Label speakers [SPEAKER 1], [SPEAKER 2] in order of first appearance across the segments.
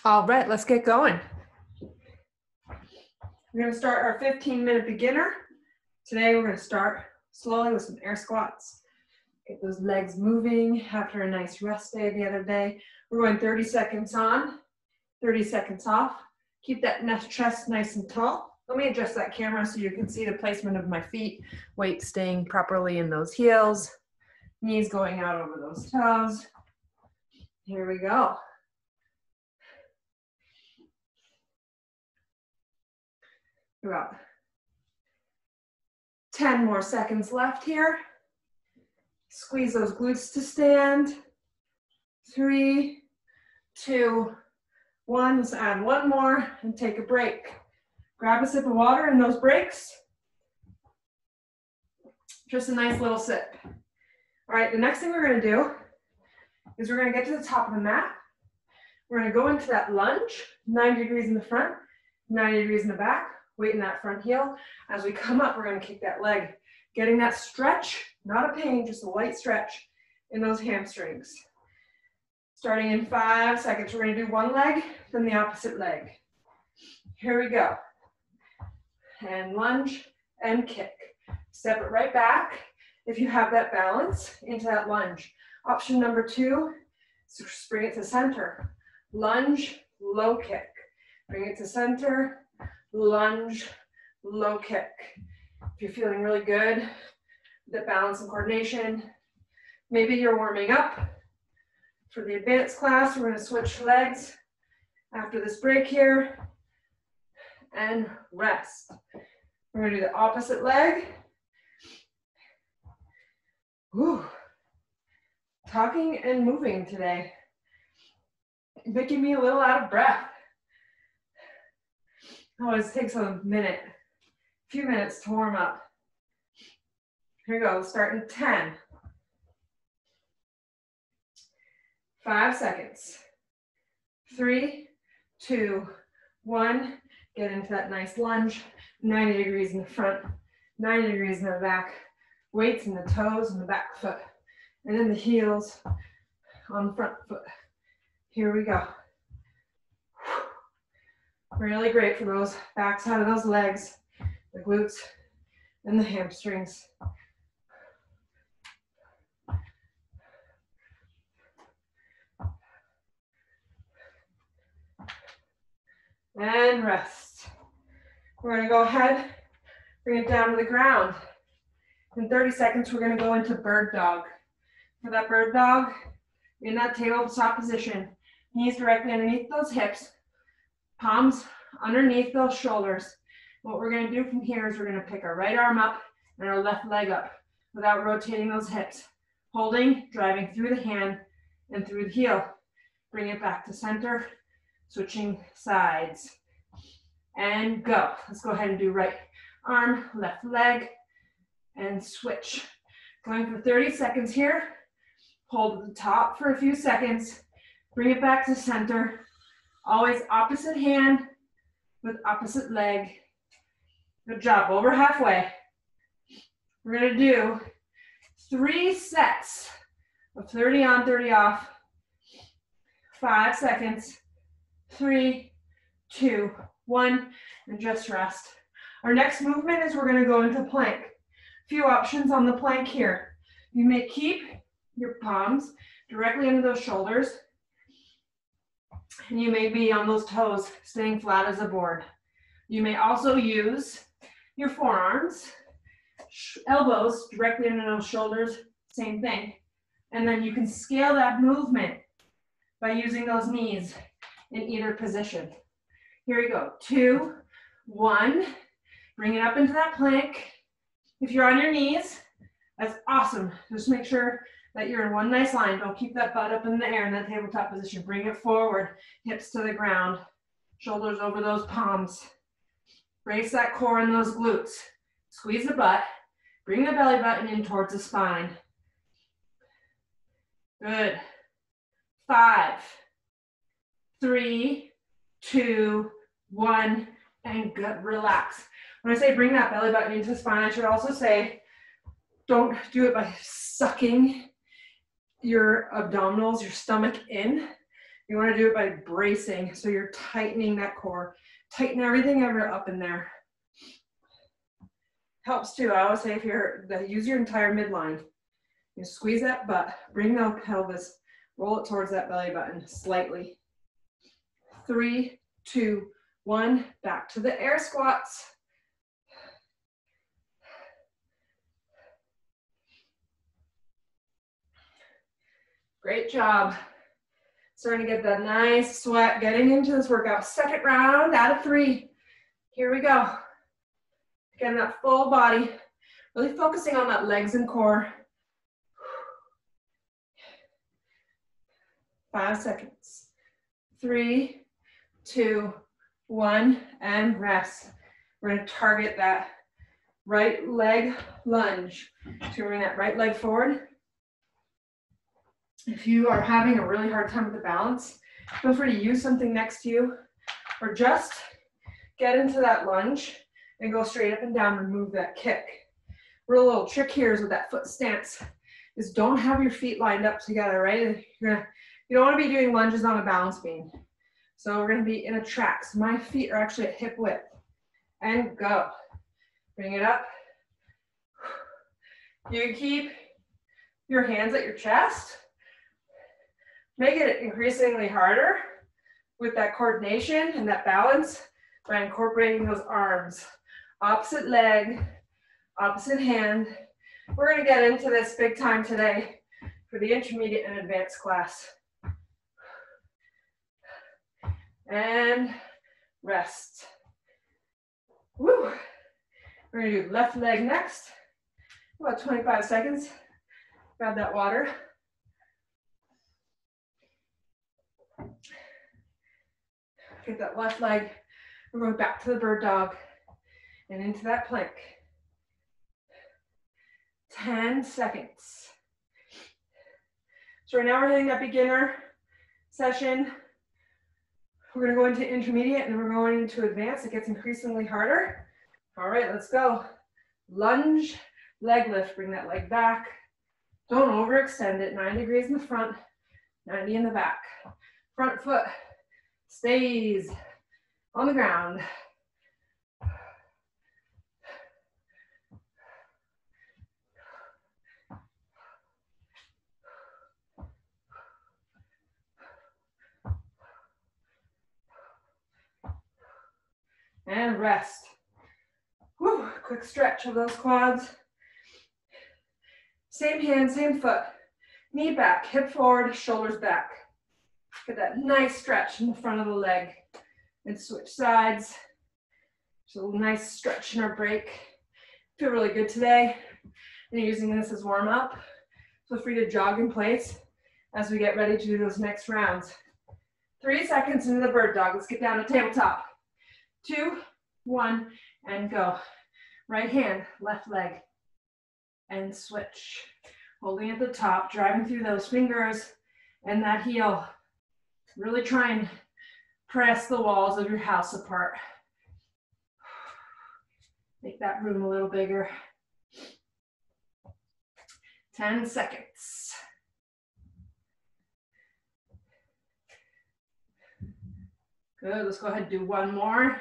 [SPEAKER 1] All right, let's get going. We're going to start our 15-minute beginner. Today we're going to start slowly with some air squats. Get those legs moving after a nice rest day the other day. We're going 30 seconds on, 30 seconds off. Keep that chest nice and tall. Let me adjust that camera so you can see the placement of my feet, weight staying properly in those heels, knees going out over those toes. Here we go. About 10 more seconds left here. Squeeze those glutes to stand. 3, 2, 1. Let's add one more and take a break. Grab a sip of water in those breaks. Just a nice little sip. All right, the next thing we're going to do is we're going to get to the top of the mat. We're going to go into that lunge, 90 degrees in the front, 90 degrees in the back. Weight in that front heel. As we come up, we're going to kick that leg, getting that stretch, not a pain, just a light stretch in those hamstrings. Starting in 5 seconds, we're going to do one leg, then the opposite leg. Here we go. And lunge and kick. Step it right back if you have that balance into that lunge. Option number 2 is to bring it to center. Lunge, low kick. Bring it to center. Lunge, low kick. If you're feeling really good, the balance and coordination, maybe you're warming up. For the advanced class, we're going to switch legs after this break here and rest. We're going to do the opposite leg. Whew. Talking and moving today, making me a little out of breath. Always takes a minute, a few minutes to warm up. Here we go, start in 10. 5 seconds. 3, 2, 1. Get into that nice lunge. 90 degrees in the front, 90 degrees in the back. Weights in the toes and the back foot. And then the heels on the front foot. Here we go. Really great for those backside of those legs, the glutes, and the hamstrings. And rest. We're going to go ahead, bring it down to the ground. In 30 seconds, we're going to go into bird dog. For that bird dog, in that tabletop position, knees directly underneath those hips. Palms underneath those shoulders. What we're going to do from here is we're going to pick our right arm up and our left leg up without rotating those hips. Holding, driving through the hand and through the heel. Bring it back to center, switching sides. And go. Let's go ahead and do right arm, left leg, and switch. Going for 30 seconds here. Hold at the top for a few seconds. Bring it back to center. Always opposite hand with opposite leg. Good job, over halfway. We're gonna do 3 sets of 30 on, 30 off. 5 seconds, 3, 2, 1, and just rest. Our next movement is we're gonna go into plank. Few options on the plank here. You may keep your palms directly under those shoulders. And you may be on those toes, staying flat as a board. You may also use your forearms, elbows directly under those shoulders, same thing. And then you can scale that movement by using those knees in either position. Here we go, 2, 1. Bring it up into that plank. If you're on your knees, that's awesome. Just make sure that you're in one nice line. Don't keep that butt up in the air in that tabletop position. Bring it forward, hips to the ground, shoulders over those palms. Brace that core and those glutes. Squeeze the butt. Bring the belly button in towards the spine. Good. 5, 3, 2, 1, and good. Relax. When I say bring that belly button into the spine, I should also say don't do it by sucking your abdominals, your stomach in. You want to do it by bracing, so you're tightening that core. Tighten everything ever up in there. Helps too. I always say if you're, use your entire midline. You squeeze that butt, bring the pelvis, roll it towards that belly button slightly. 3, 2, 1, back to the air squats. Great job. Starting to get that nice sweat, getting into this workout. Second round out of 3. Here we go. Getting that full body, really focusing on that legs and core. 5 seconds. 3, 2, 1, and rest. We're going to target that right leg lunge. So bring that right leg forward. If you are having a really hard time with the balance, feel free to use something next to you, or just get into that lunge and go straight up and down, remove that kick. Real little trick here is with that foot stance is don't have your feet lined up together, right? You don't want to be doing lunges on a balance beam. So we're going to be in a track. So my feet are actually at hip width. And go. Bring it up. You can keep your hands at your chest. Make it increasingly harder with that coordination and that balance by incorporating those arms. Opposite leg, opposite hand. We're going to get into this big time today for the intermediate and advanced class. And rest. Woo. We're going to do left leg next. About 25 seconds. Grab that water. Get that left leg. We're going back to the bird dog and into that plank. 10 seconds. So right now we're hitting that beginner session. We're going to go into intermediate and then we're going into advanced. It gets increasingly harder. All right, let's go. Lunge, leg lift. Bring that leg back. Don't overextend it. 90 degrees in the front, 90 in the back. Front foot stays on the ground. And rest. Whew, quick stretch of those quads. Same hand, same foot. Knee back, hip forward, shoulders back. Get that nice stretch in the front of the leg. And switch sides. So a nice stretch in our break. Feel really good today. And using this as warm up. Feel free to jog in place as we get ready to do those next rounds. 3 seconds into the bird dog. Let's get down to tabletop. 2, 1, and go. Right hand, left leg, and switch. Holding at the top, driving through those fingers and that heel. Really try and press the walls of your house apart. Make that room a little bigger. 10 seconds. Good, let's go ahead and do one more.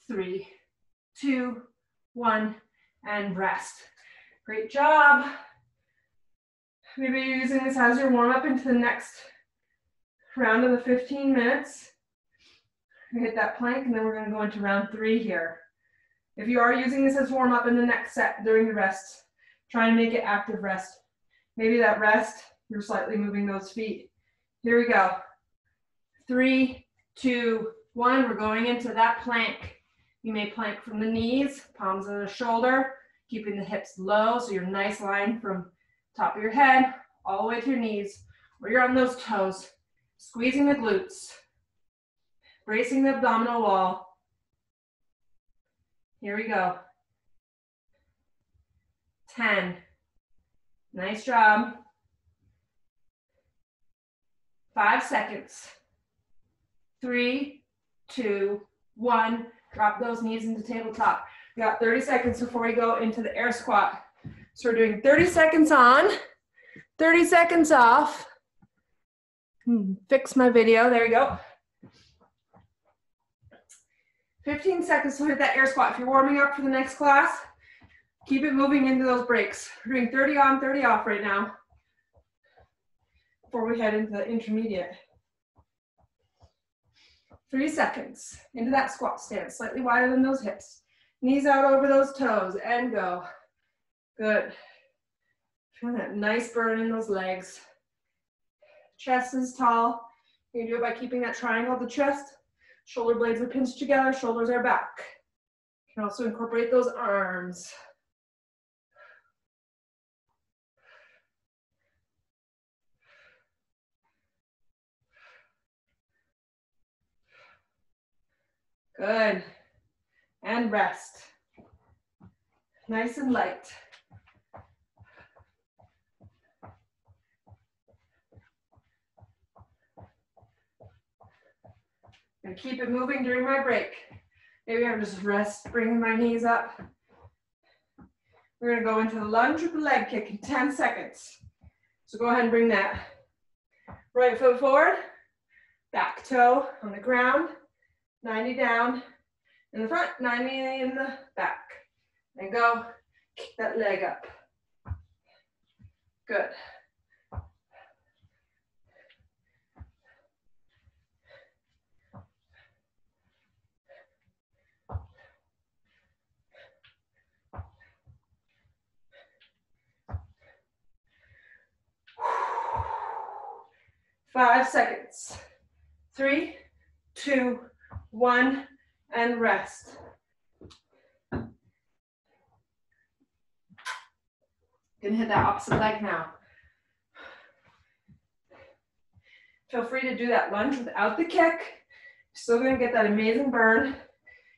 [SPEAKER 1] 3, 2, 1, and rest. Great job. Maybe you're using this as your warm up into the next round of the 15 minutes. We hit that plank and then we're going to go into round 3 here. If you are using this as warm up in the next set during the rest, try and make it active rest. Maybe that rest, you're slightly moving those feet. Here we go. 3, 2, 1, we're going into that plank. You may plank from the knees, palms of the shoulder, keeping the hips low, so you're nice line from top of your head, all the way to your knees, or you're on those toes, squeezing the glutes, bracing the abdominal wall. Here we go. 10. Nice job. 5 seconds. 3, 2, 1. Drop those knees into tabletop. We got 30 seconds before we go into the air squat. So we're doing 30 seconds on, 30 seconds off, Fix my video, there you go. 15 seconds to hit that air squat. If you're warming up for the next class, keep it moving into those breaks. We're doing 30 on, 30 off right now before we head into the intermediate. 3 seconds into that squat stance, slightly wider than those hips. Knees out over those toes and go. Good. Feel that nice burn in those legs. Chest is tall. You can do it by keeping that triangle of the chest. Shoulder blades are pinched together, shoulders are back. You can also incorporate those arms. Good. And rest. Nice and light. And keep it moving during my break. Maybe I'm just rest, bringing my knees up. We're gonna go into the lunge with the leg kick in 10 seconds. So go ahead and bring that right foot forward, back toe on the ground, 90 down in the front, 90 in the back. And go, kick that leg up. Good. Five seconds. 3, 2, 1, and rest. Gonna hit that opposite leg now. Feel free to do that lunge without the kick. Still gonna get that amazing burn.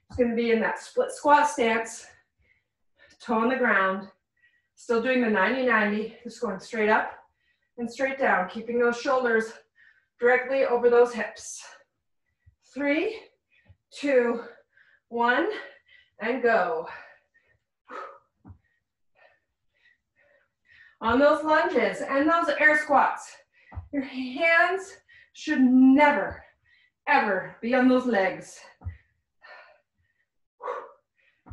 [SPEAKER 1] It's gonna be in that split squat stance, toe on the ground. Still doing the 90-90, just going straight up and straight down, keeping those shoulders directly over those hips. 3, 2, 1, and go. On those lunges and those air squats, your hands should never, ever be on those legs.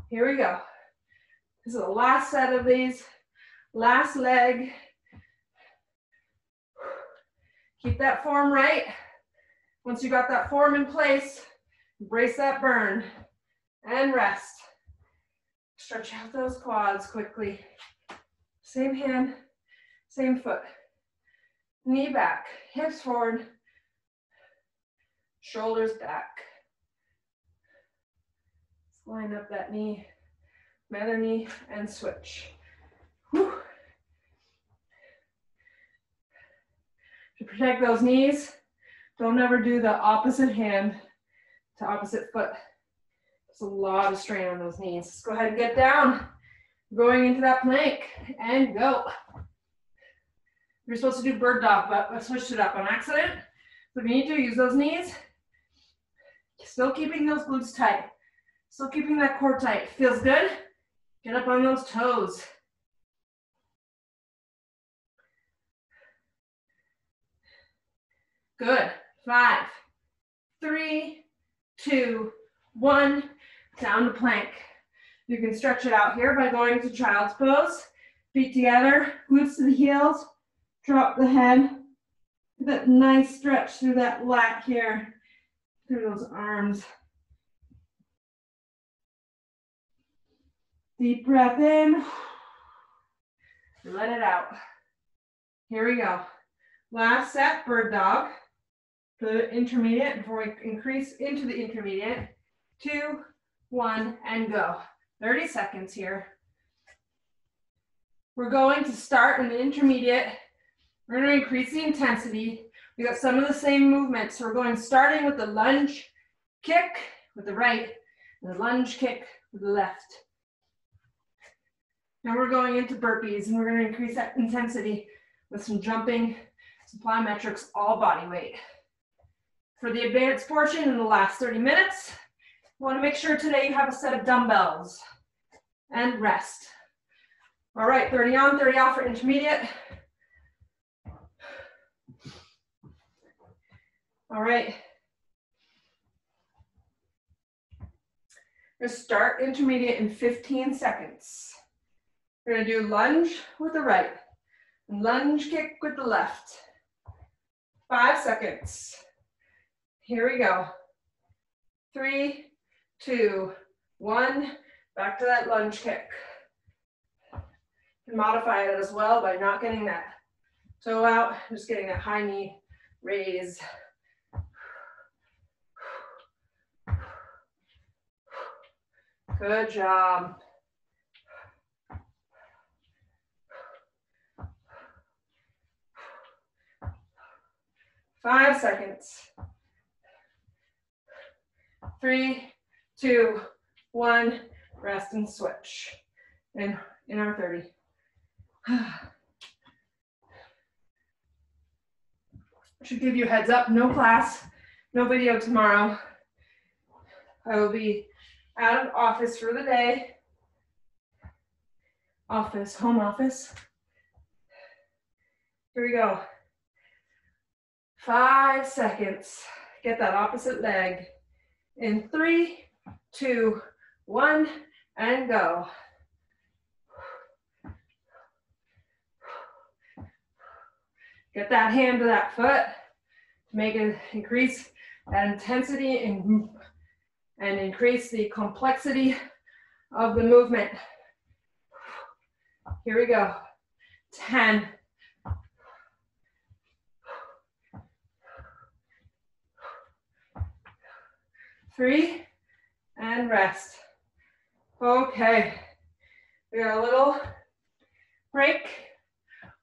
[SPEAKER 1] Here we go. This is the last set of these, last leg. Keep that form right. Once you got that form in place, embrace that burn and rest. Stretch out those quads quickly. Same hand, same foot. Knee back, hips forward, shoulders back. Let's line up that knee, other knee, and switch. Whew. To protect those knees, don't ever do the opposite hand to opposite foot. There's a lot of strain on those knees. Let's go ahead and get down. Going into that plank and go. You're supposed to do bird dog, but I switched it up on accident. So if you need to, use those knees. Still keeping those glutes tight. Still keeping that core tight. Feels good? Get up on those toes. Good. 5, 3, 2, 1. Down to plank. You can stretch it out here by going to child's pose. Feet together, glutes to the heels. Drop the head. That nice stretch through that lat here, through those arms. Deep breath in. Let it out. Here we go. Last set, bird dog. The intermediate before we increase into the intermediate. 2, 1, and go. 30 seconds here. We're going to start in the intermediate. We're going to increase the intensity. We got some of the same movements. So we're going starting with the lunge kick with the right, and the lunge kick with the left. Now we're going into burpees, and we're going to increase that intensity with some jumping, some plyometrics, all body weight. For the advanced portion in the last 30 minutes, you want to make sure today you have a set of dumbbells and rest. All right, 30 on, 30 off for intermediate. All right. We're gonna start intermediate in 15 seconds. We're gonna do lunge with the right, and lunge kick with the left. 5 seconds. Here we go. 3, 2, 1. Back to that lunge kick. You can modify it as well by not getting that toe out, just getting that high knee raise. Good job. Five seconds. 3, 2, 1. Rest and switch. In our 30. Should give you a heads up, no class, no video tomorrow. I will be out of office for the day. Office, home office. Here we go. 5 seconds. Get that opposite leg. In 3, 2, 1, and go. Get that hand to that foot to make it increase that intensity and increase the complexity of the movement. Here we go. 10. 3, and rest. Okay, we got a little break.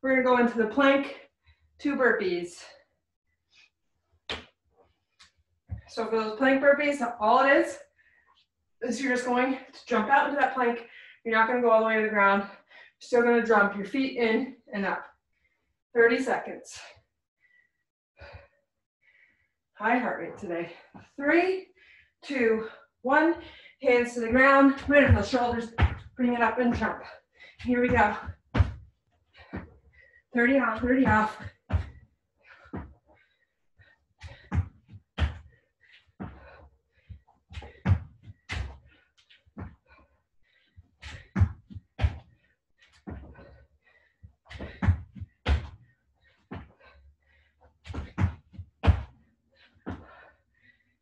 [SPEAKER 1] We're gonna go into the plank, 2 burpees. So for those plank burpees, all it is you're just going to jump out into that plank. You're not gonna go all the way to the ground. You're still gonna jump your feet in and up. 30 seconds. High heart rate today. 3, 2, 1. Hands to the ground, right on the shoulders. Bring it up and jump. Here we go. 30 off, 30 off.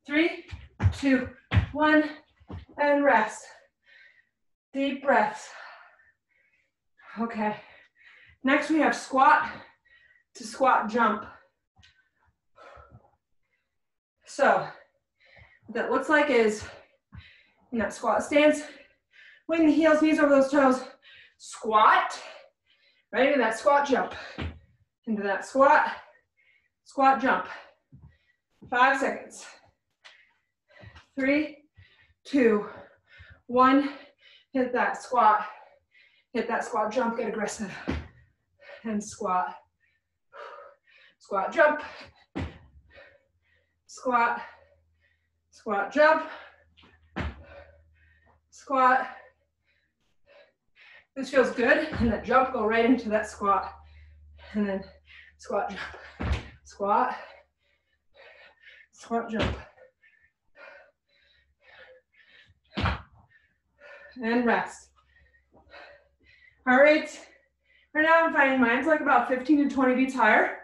[SPEAKER 1] Three, 2, 1, and rest. Deep breaths. Okay. Next we have squat to squat jump. So what that looks like is in that squat stance, wing the heels, knees over those toes, squat, right into that squat jump, into that squat, squat jump. 5 seconds. 3, 2, 1. Hit that squat jump, get aggressive, and squat. Squat jump, squat, squat jump, squat. This feels good, and that jump, go right into that squat, and then squat jump, squat, squat jump. And rest. Heart rate, right now I'm finding mine's like about 15 to 20 beats higher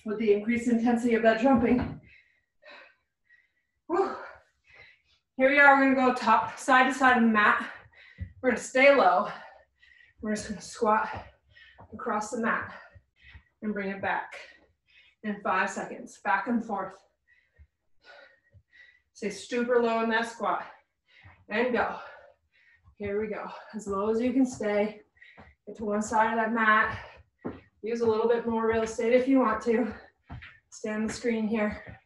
[SPEAKER 1] with the increased intensity of that jumping. Whew. Here we are, we're gonna go top, side to side of the mat. We're gonna stay low. We're just gonna squat across the mat and bring it back in 5 seconds, back and forth. Stay super low in that squat. And go. Here we go. As low as you can stay. Get to one side of that mat. Use a little bit more real estate if you want to. Stay on the screen here.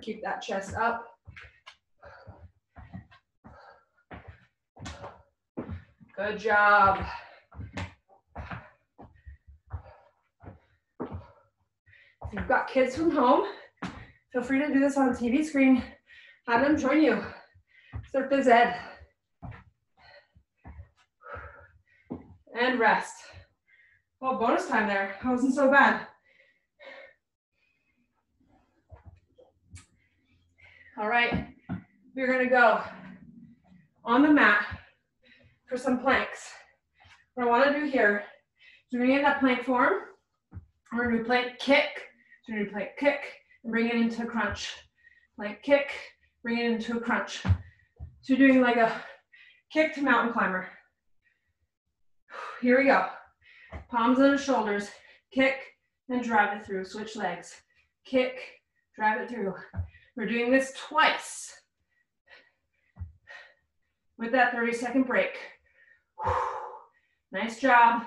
[SPEAKER 1] Keep that chest up. Good job. If you've got kids from home, feel free to do this on a TV screen. Have them join you. Start phys ed. And rest. Well, bonus time there. That wasn't so bad. All right, we're gonna go on the mat for some planks. What I wanna do here is we're gonna get that plank form. We're gonna do plank kick. So we're gonna do plank kick and bring it into a crunch. Plank kick, bring it into a crunch. So you're doing like a kick to mountain climber. Here we go. Palms on the shoulders, kick and drive it through. Switch legs. Kick, drive it through. We're doing this twice with that 30-second break. Nice job.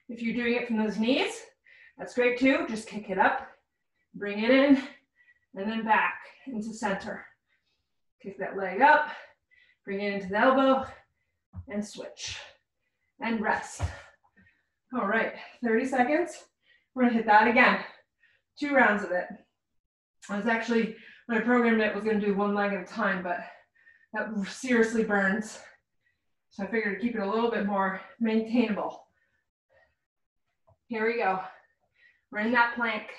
[SPEAKER 1] If you're doing it from those knees, that's great too. Just kick it up, bring it in, and then back into center. Kick that leg up, bring it into the elbow, and switch. And rest. All right, 30 seconds. We're gonna hit that again. 2 rounds of it. I was actually, when I programmed it, was gonna do 1 leg at a time, but that seriously burns. So I figured to keep it a little bit more maintainable. Here we go. We're in that plank.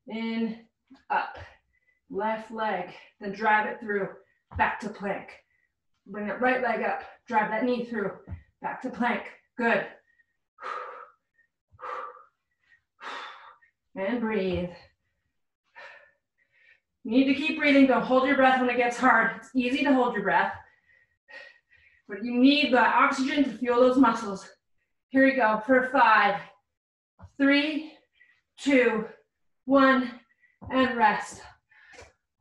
[SPEAKER 1] In, up, left leg, then drive it through, back to plank. Bring that right leg up, drive that knee through, back to plank. Good. And breathe. You need to keep breathing. Don't hold your breath when it gets hard. It's easy to hold your breath, but you need the oxygen to fuel those muscles. Here we go for 5, 3, 2, 1, and rest.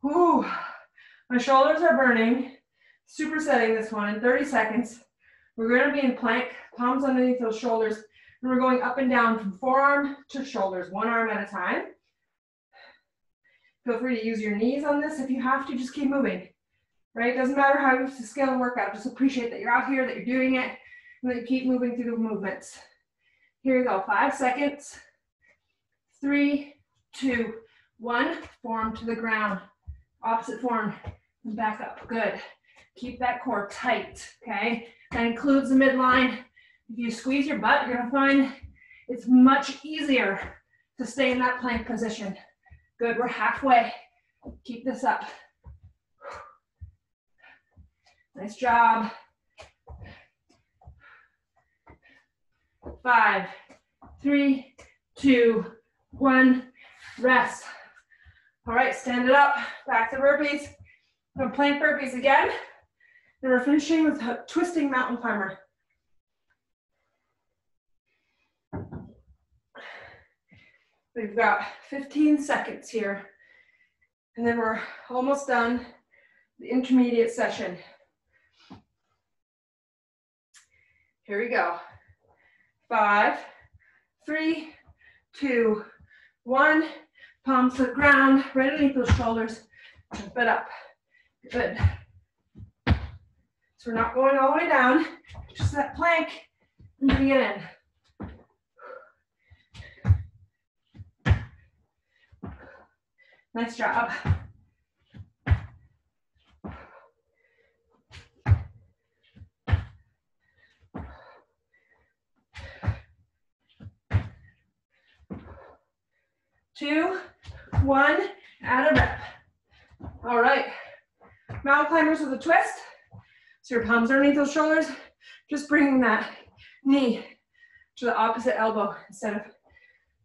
[SPEAKER 1] Whew. My shoulders are burning. Supersetting this one in 30 seconds. We're going to be in plank, palms underneath those shoulders, and we're going up and down from forearm to shoulders, 1 arm at a time. Feel free to use your knees on this if you have to. Just keep moving, right? It doesn't matter how you scale the workout. Just appreciate that you're out here, that you're doing it, and that you keep moving through the movements. Here we go, 5 seconds. 3, 2, 1. Form to the ground. Opposite form, and back up. Good. Keep that core tight, okay? That includes the midline. If you squeeze your butt, you're gonna find it's much easier to stay in that plank position. Good, we're halfway. Keep this up. Nice job. 5, 3, 2, 1, rest. All right, stand it up, back to burpees. We're gonna plank burpees again. And we're finishing with a twisting mountain climber. We've got 15 seconds here. And then we're almost done the intermediate session. Here we go. 5, 3, 2, 1. Palms to the ground, right underneath those shoulders. Jump it up. Good. So we're not going all the way down, just that plank and bring it in. Nice job. Two, 1, add a rep. All right, mountain climbers with a twist. So your palms underneath those shoulders, just bringing that knee to the opposite elbow instead of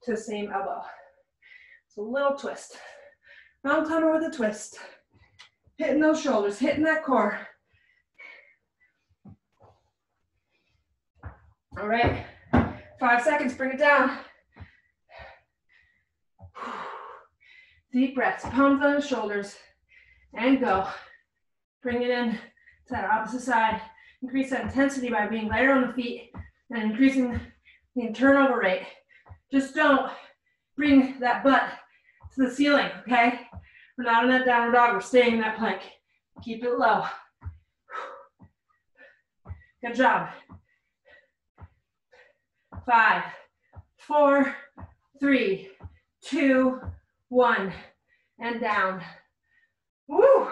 [SPEAKER 1] to the same elbow. It's a little twist. Mountain climber with a twist. Hitting those shoulders, hitting that core. All right, 5 seconds, bring it down. Deep breaths, palms on the shoulders, and go. Bring it in to that opposite side. Increase that intensity by being lighter on the feet and increasing the turnover rate. Just don't bring that butt to the ceiling, okay? We're not in that downward dog, we're staying in that plank. Keep it low. Good job. 5, 4, 3, 2, 1, and down. Woo!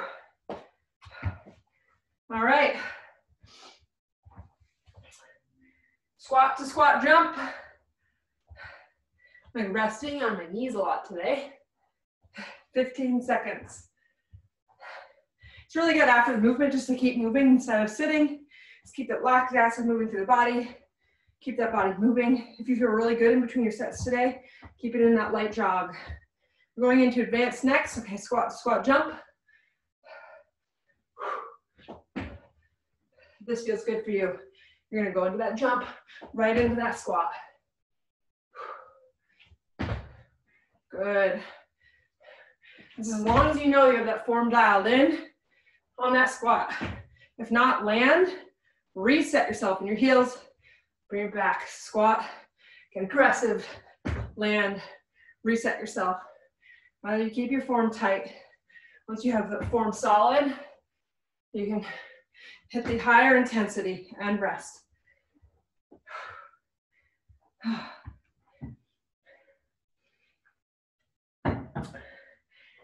[SPEAKER 1] All right. Squat to squat jump. I'm resting on my knees a lot today. 15 seconds. It's really good after the movement just to keep moving instead of sitting. Just keep that lactic acid moving through the body. Keep that body moving. If you feel really good in between your sets today, keep it in that light jog. We're going into advanced next. Okay, squat, squat, jump. This feels good for you. You're gonna go into that jump, right into that squat. Good. This is as long as you know you have that form dialed in on that squat. If not, land, reset yourself in your heels, bring it back, squat, get aggressive, land, reset yourself. You keep your form tight. Once you have the form solid, you can hit the higher intensity and rest.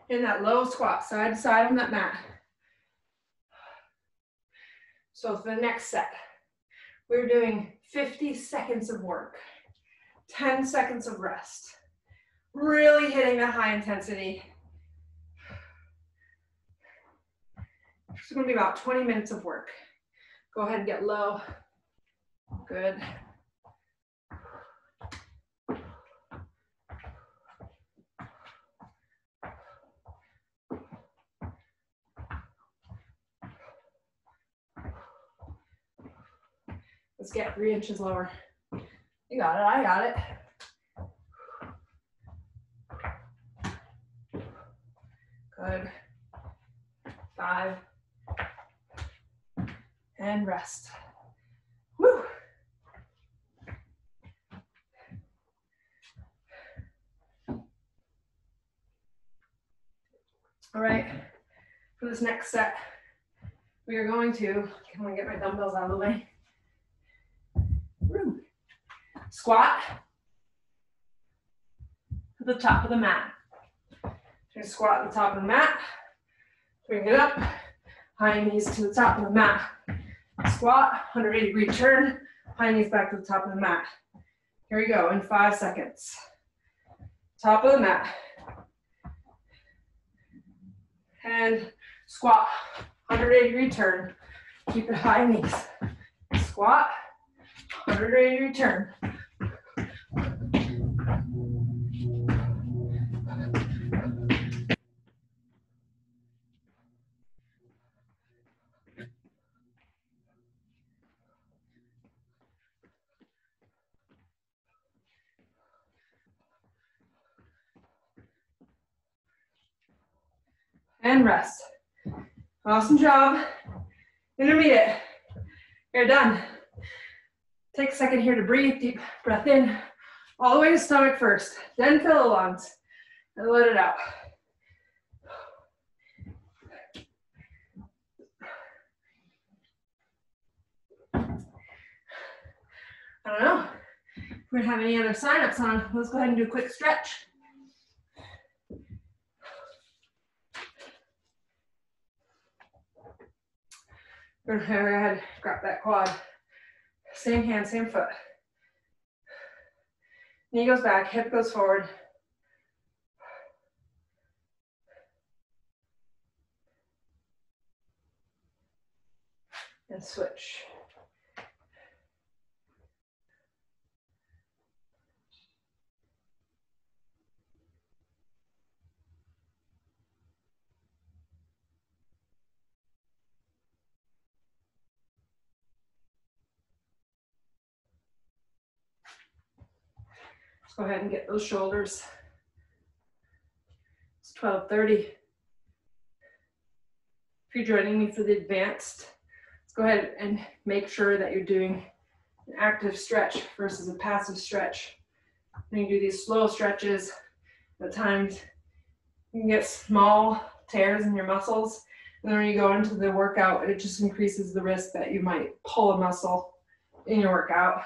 [SPEAKER 1] In that low squat, side to side on that mat. So for the next set, we're doing 50 seconds of work, 10 seconds of rest. Really hitting that high intensity. It's going to be about 20 minutes of work. Go ahead and get low. Good. Let's get 3 inches lower. You got it, I got it. Good. 5. And rest. Woo. All right, for this next set, we are going to, I'm gonna get my dumbbells out of the way. Squat to the top of the mat. You're gonna squat at the top of the mat, bring it up, high knees to the top of the mat. Squat, 180-degree turn, high knees back to the top of the mat. Here we go in 5 seconds. Top of the mat. And squat, 180-degree turn. Keep it high knees. Squat, 180-degree turn. And rest. Awesome job. Intermediate. You're done. Take a second here to breathe. Deep breath in. All the way to stomach first. Then fill the lungs. And let it out. I don't know if we have any other signups on. Let's go ahead and do a quick stretch. Go ahead, grab that quad. Same hand, same foot. Knee goes back, hip goes forward. And switch. Let's go ahead and get those shoulders. It's 12:30. If you're joining me for the advanced, let's go ahead and make sure that you're doing an active stretch versus a passive stretch. When you do these slow stretches, at times you can get small tears in your muscles. And then when you go into the workout, it just increases the risk that you might pull a muscle in your workout.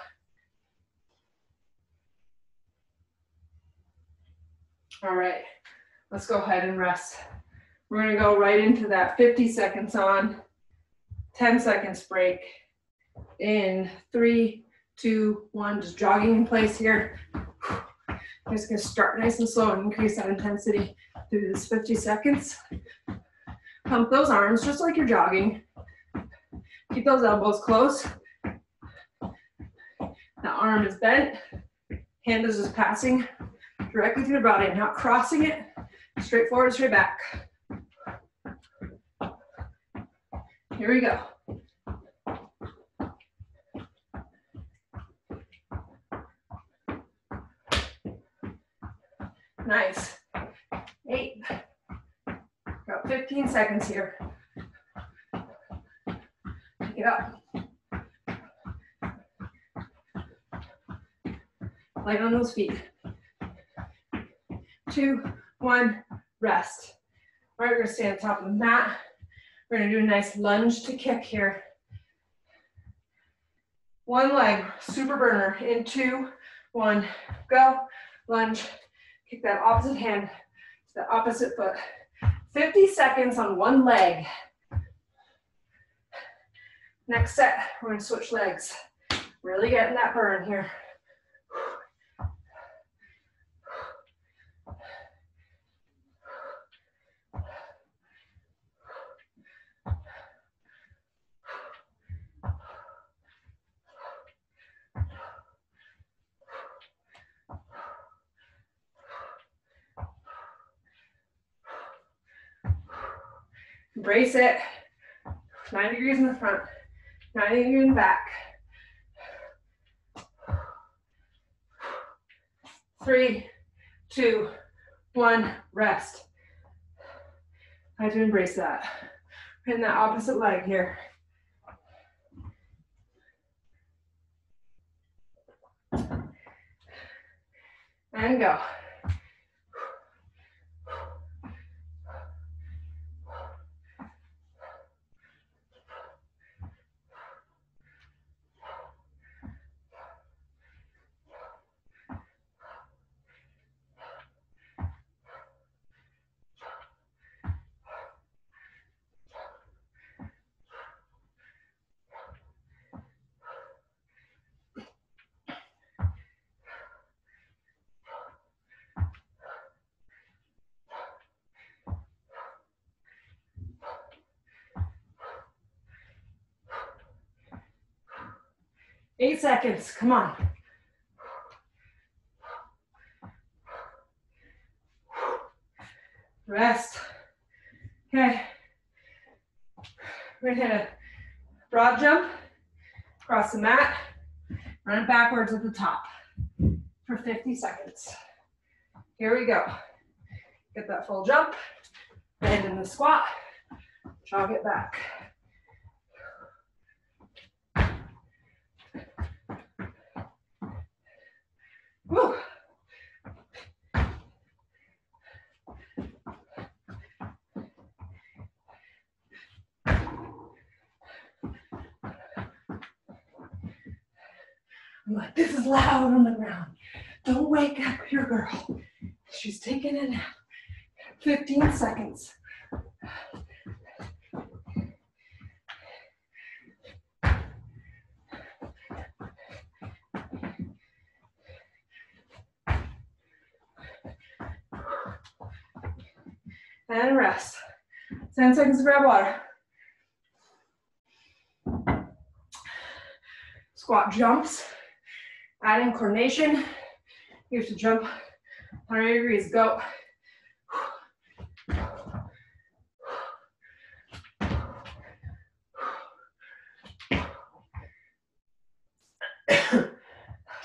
[SPEAKER 1] All right, let's go ahead and rest. We're gonna go right into that 50 seconds on, 10 seconds break in 3, 2, 1, just jogging in place here. just gonna start nice and slow and increase that intensity through this 50 seconds. Pump those arms just like you're jogging. Keep those elbows close. That arm is bent. Hand is just passing directly through the body, not crossing it. Straight forward, straight back. Here we go. Nice. 8. Got 15 seconds here. Pick it up. Light on those feet. 2, 1, rest. All right, we're gonna stay on top of the mat. We're gonna do a nice lunge to kick here. One leg, super burner, in 2, 1, go. Lunge, kick that opposite hand to the opposite foot. 50 seconds on one leg. Next set, we're gonna switch legs. Really getting that burn here. Embrace it. 90 degrees in the front, 90 degrees in the back. 3, 2, 1, rest. I have to embrace that. Hitting that opposite leg here. And go. Eight seconds, come on. Rest. Okay. We're gonna hit a broad jump across the mat, run it backwards at the top for 50 seconds. Here we go. Get that full jump, land in the squat, jog it back. Woo. I'm like, this is loud on the ground. Don't wake up your girl. She's taking a nap. 15 seconds. And rest. 10 seconds to grab water. Squat jumps. Adding coordination. You have to jump 100 degrees. Go.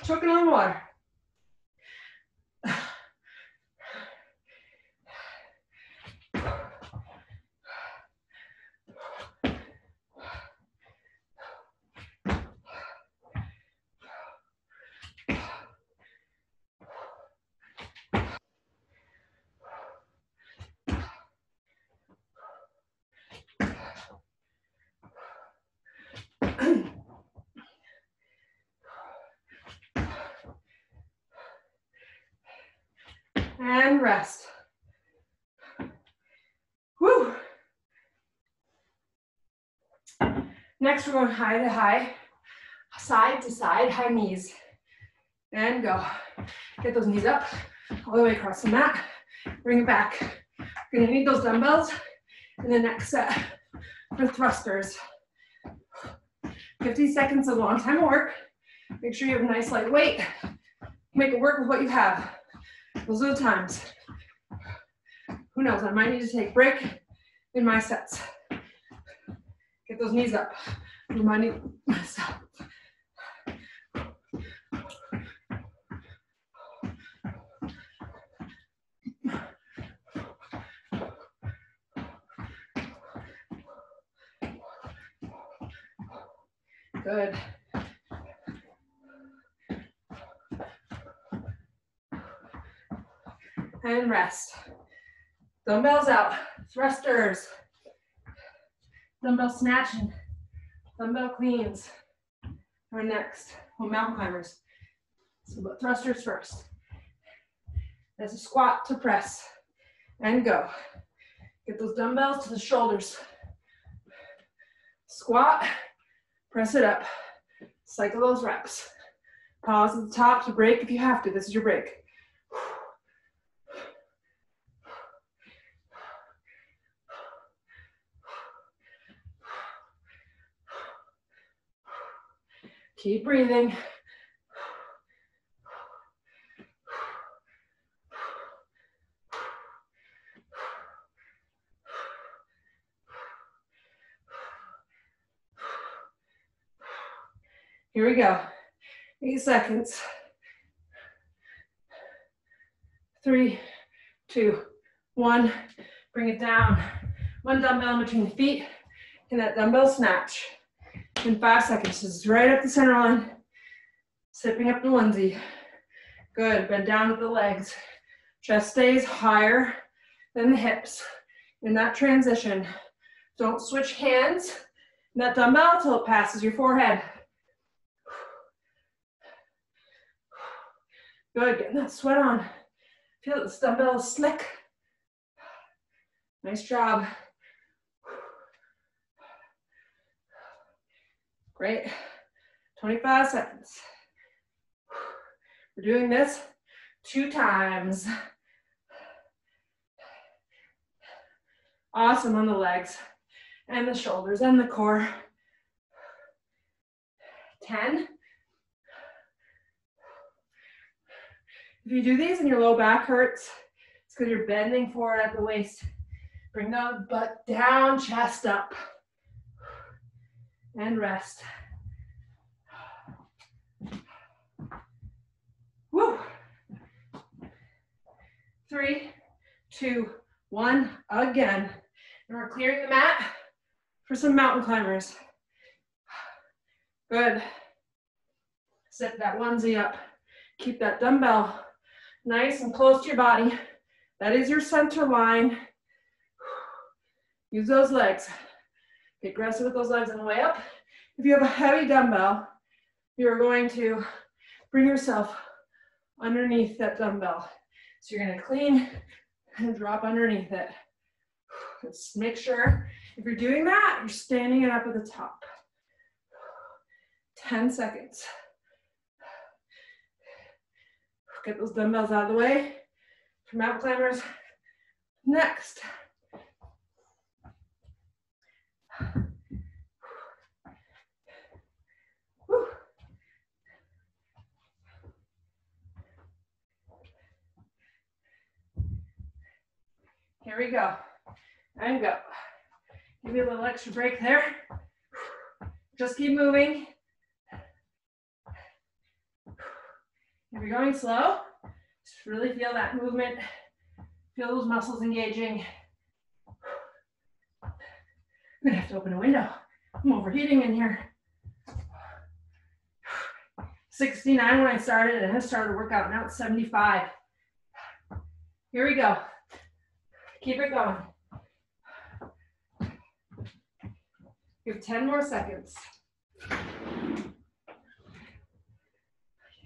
[SPEAKER 1] Choking on water. And rest. Whew. Next, we're going high to high, side to side, high knees. And go. Get those knees up, all the way across the mat. Bring it back. You're gonna need those dumbbells in the next set for thrusters. 50 seconds is a long time of work. Make sure you have a nice light weight. Make it work with what you have. Those are the times. Who knows, I might need to take a break in my sets. Get those knees up. Reminding myself. Good. And rest. Dumbbells out. Thrusters. Dumbbell snatching. Dumbbell cleans are next. Well, mountain climbers. So, but thrusters first. There's a squat to press. And go. Get those dumbbells to the shoulders. Squat. Press it up. Cycle those reps. Pause at the top to break if you have to. This is your break. Keep breathing. Here we go. 8 seconds. 3, 2, 1. Bring it down. One dumbbell in between the feet. And that dumbbell snatch. In 5 seconds. This is right up the center line. Sipping up the onesie. Good. Bend down with the legs. Chest stays higher than the hips. In that transition, don't switch hands in that dumbbell until it passes your forehead. Good, getting that sweat on. Feel that this dumbbell is slick. Nice job. Great. 25 seconds. We're doing this 2 times. Awesome on the legs and the shoulders and the core. 10. If you do these and your low back hurts, it's because you're bending forward at the waist. Bring the butt down, chest up. And rest. Woo. 3, 2, 1, again. And we're clearing the mat for some mountain climbers. Good. Set that onesie up. Keep that dumbbell nice and close to your body. That is your center line. Use those legs. Get aggressive with those legs on the way up. If you have a heavy dumbbell, you're going to bring yourself underneath that dumbbell. So you're going to clean and drop underneath it. Just make sure if you're doing that, you're standing it up at the top. 10 seconds. Get those dumbbells out of the way for mountain climbers. Next. Whew. Here we go. And go. Give you a little extra break there. Just keep moving. If you're going slow, just really feel that movement. Feel those muscles engaging. I'm gonna have to open a window. I'm overheating in here. 69 when I started, and I started to work out. Now it's 75. Here we go. Keep it going. You have 10 more seconds.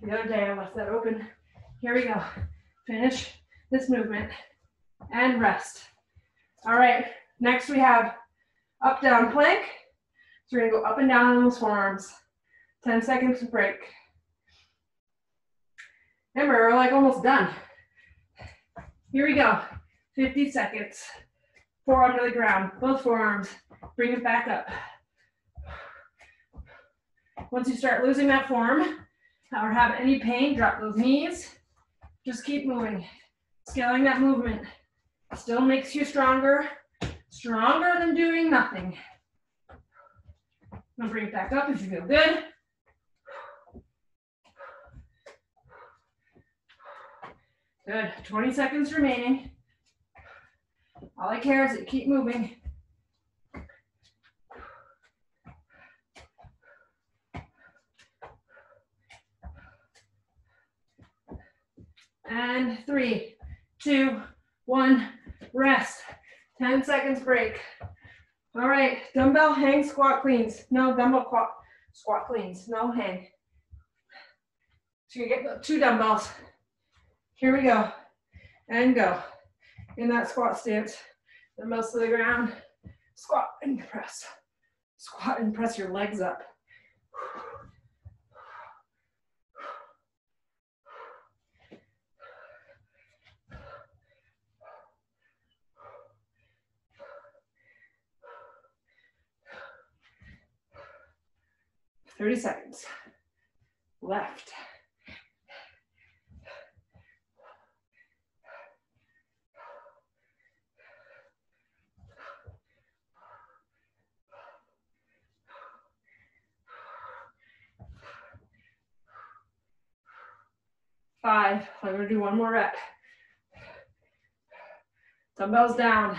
[SPEAKER 1] The other day I left that open. Here we go. Finish this movement and rest. All right, next we have up, down plank. So we're gonna go up and down on those forearms. 10 seconds to break. Remember, we're like almost done. Here we go. 50 seconds. Forearm to the ground, both forearms. Bring it back up. Once you start losing that form or have any pain, drop those knees. Just keep moving. Scaling that movement still makes you stronger. Stronger than doing nothing. Now bring it back up if you feel good. Good. 20 seconds remaining. All I care is that you keep moving. And 3, 2, 1, rest. 10 seconds break. All right, dumbbell hang squat cleans. No, dumbbell squat cleans. No hang. So you get 2 dumbbells. Here we go. And go. In that squat stance. Dumbbells to the ground. Squat and press. Squat and press your legs up. Thirty seconds left. Five. I'm going to do one more rep. Dumbbells down.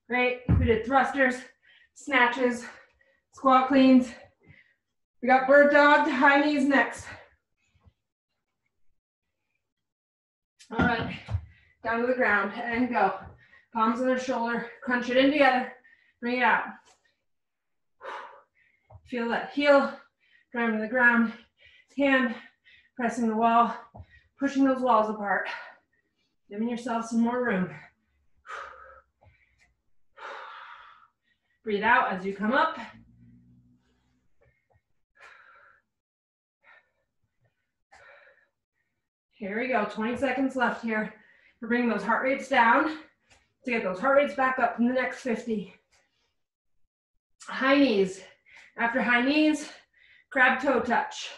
[SPEAKER 1] Great. We did thrusters, snatches, squat cleans. We got bird dog, high knees next. All right. Down to the ground and go. Palms on the shoulder. Crunch it in together. Bring it out. Feel that heel. Drive to the ground. Hand. Pressing the wall, pushing those walls apart, giving yourself some more room. Breathe out as you come up. Here we go, 20 seconds left here. We're bringing those heart rates down to get those heart rates back up in the next 50. High knees. After high knees, crab toe touch.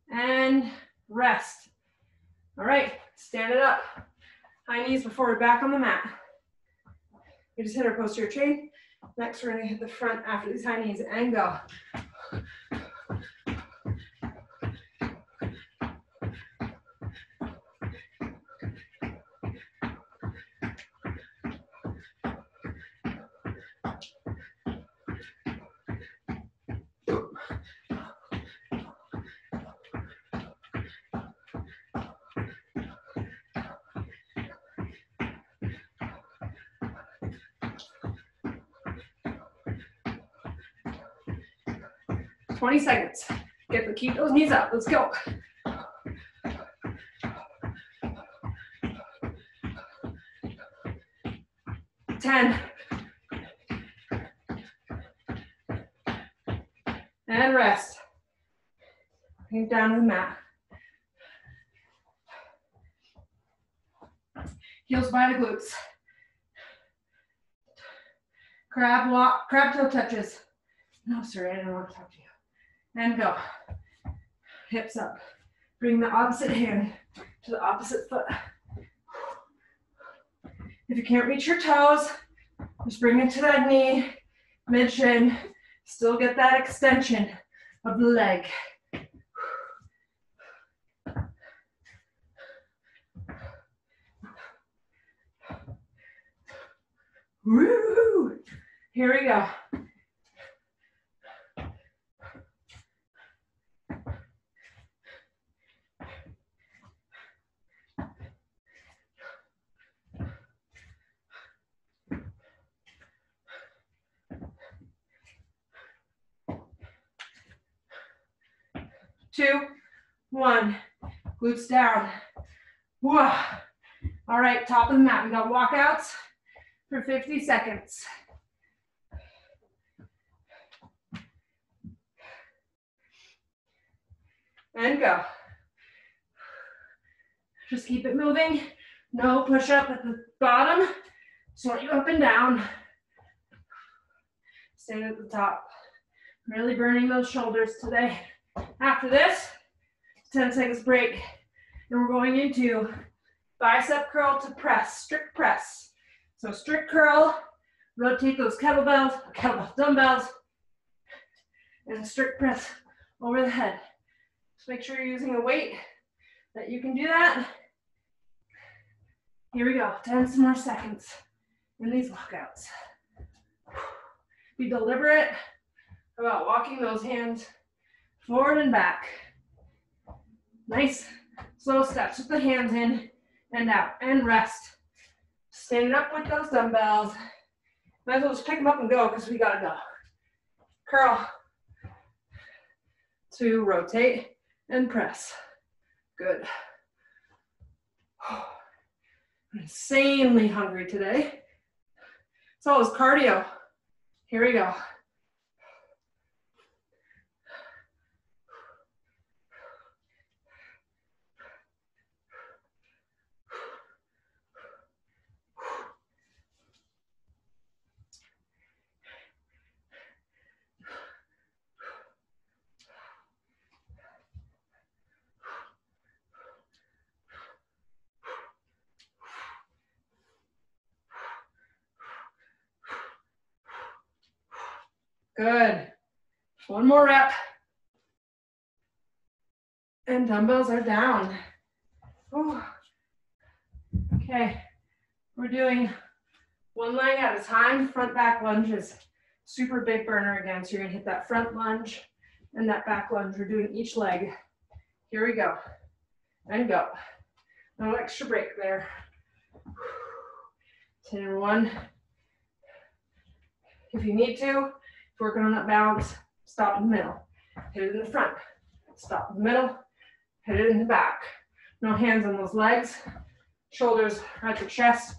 [SPEAKER 1] And rest. All right, stand it up. High knees before we're back on the mat. We just hit our posterior chain. Next, we're gonna hit the front after these high knees and go. Twenty seconds. Keep those knees up. Let's go. 10. And rest. Bring it down to the mat. Heels by the glutes. Crab walk, crab toe touches. No, sorry, I didn't want to talk to you. And go. Hips up. Bring the opposite hand to the opposite foot. If you can't reach your toes, just bring it to that knee, mid-shin. Still get that extension of the leg. Woo! Here we go. Two, one, glutes down. Whoa. All right, top of the mat. We got walkouts for 50 seconds. and go. Just keep it moving. No push up at the bottom. Just want you up and down. Stand at the top. Really burning those shoulders today. After this, 10 seconds break. And we're going into bicep curl to press, strict press. So strict curl, rotate those kettlebell dumbbells, and strict press over the head. Just make sure you're using a weight that you can do that. Here we go, 10 more seconds in these walkouts. Be deliberate about walking those hands forward and back. Nice slow steps with the hands in and out, and rest. Stand up with those dumbbells. Might as well just pick them up and go because we gotta go. Curl to rotate and press. Good. I'm insanely hungry today. It's always cardio. Here we go. Good. One more rep. And dumbbells are down. Ooh. Okay. We're doing one leg at a time. Front back lunges. Super big burner again. So you're going to hit that front lunge and that back lunge. We're doing each leg. Here we go. And go. No extra break there. 10 1. If you need to, working on that balance, stop in the middle. Hit it in the front. Stop in the middle. Hit it in the back. No hands on those legs. Shoulders are at the chest.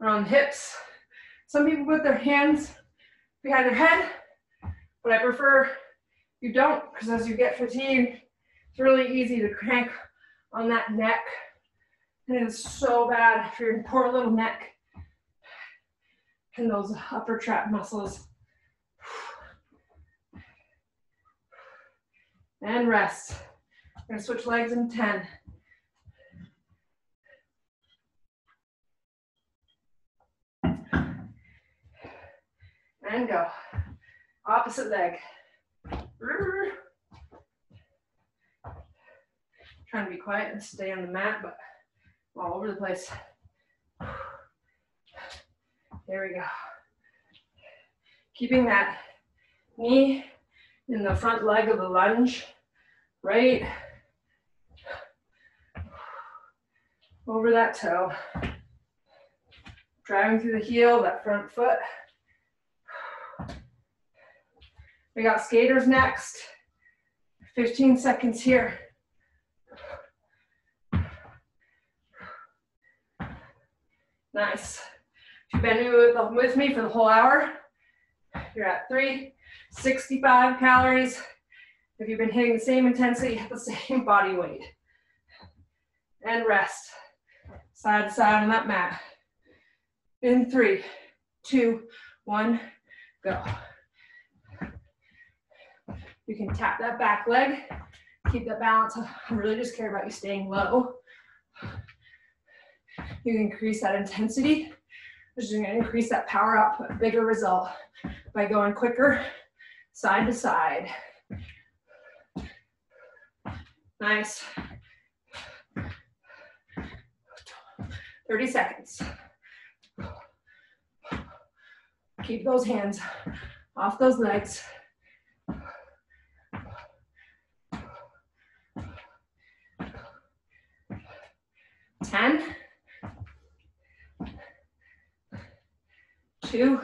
[SPEAKER 1] Or on the hips. Some people put their hands behind their head, but I prefer you don't, because as you get fatigued, it's really easy to crank on that neck. And it's so bad for your poor little neck and those upper trap muscles. And rest. I'm gonna switch legs in 10. And go. Opposite leg. Trying to be quiet and stay on the mat, but all over the place. There we go. Keeping that knee in the front leg of the lunge, right over that toe. Driving through the heel, that front foot. We got skaters next. 15 seconds here. Nice. If you've been with me for the whole hour, you're at 365 calories. If you've been hitting the same intensity at the same body weight. And rest. Side to side on that mat. In 3, 2, 1, go. You can tap that back leg. Keep that balance. I really just care about you staying low. You can increase that intensity. Just going to increase that power output, bigger result by going quicker, side to side. Nice. 30 seconds. Keep those hands off those legs. Ten. 2,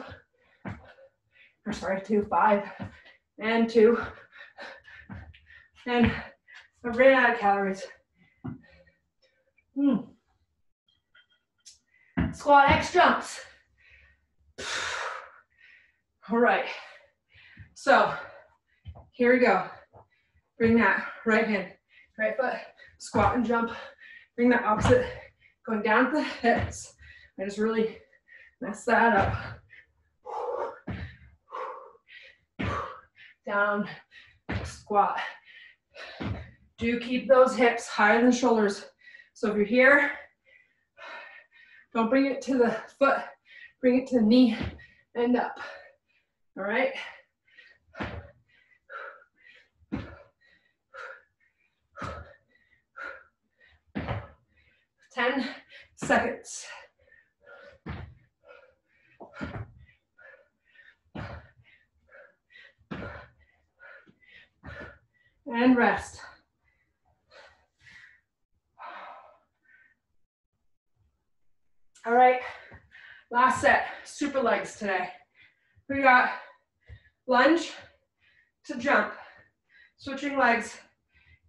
[SPEAKER 1] 5, and 2, and I ran out of calories. Squat X jumps. All right, so here we go. Bring that right hand, right foot, squat and jump. Bring that opposite, going down at the hips. I just really mess that up. Down, squat. Do keep those hips higher than shoulders. So if you're here, don't bring it to the foot, bring it to the knee and up. All right? 10 seconds. And rest. All right, last set, super legs today. We got lunge to jump, switching legs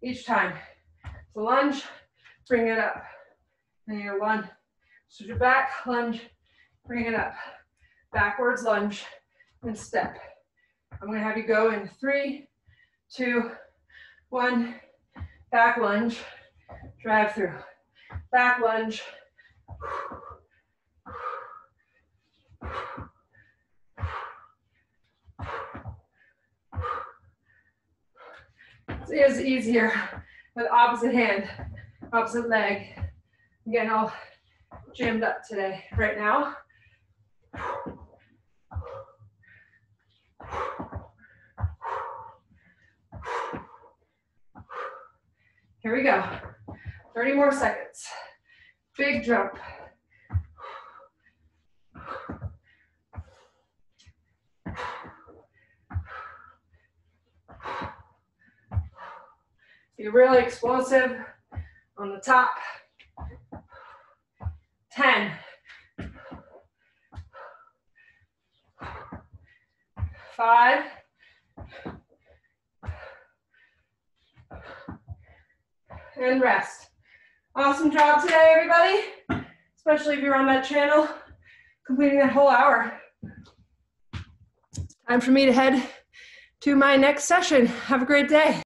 [SPEAKER 1] each time. So lunge, bring it up. Then you're one, switch it back, lunge, bring it up. Backwards lunge and step. I'm gonna have you go in 3, 2, 1, back lunge, drive through. Back lunge. It is easier with opposite hand, opposite leg. I'm getting all jammed up today, right now. Here we go. 30 more seconds. Big jump. Be really explosive on the top. 10. 5. 4. And rest. Awesome job today, everybody. Especially if you're on that channel, completing that whole hour. Time for me to head to my next session. Have a great day.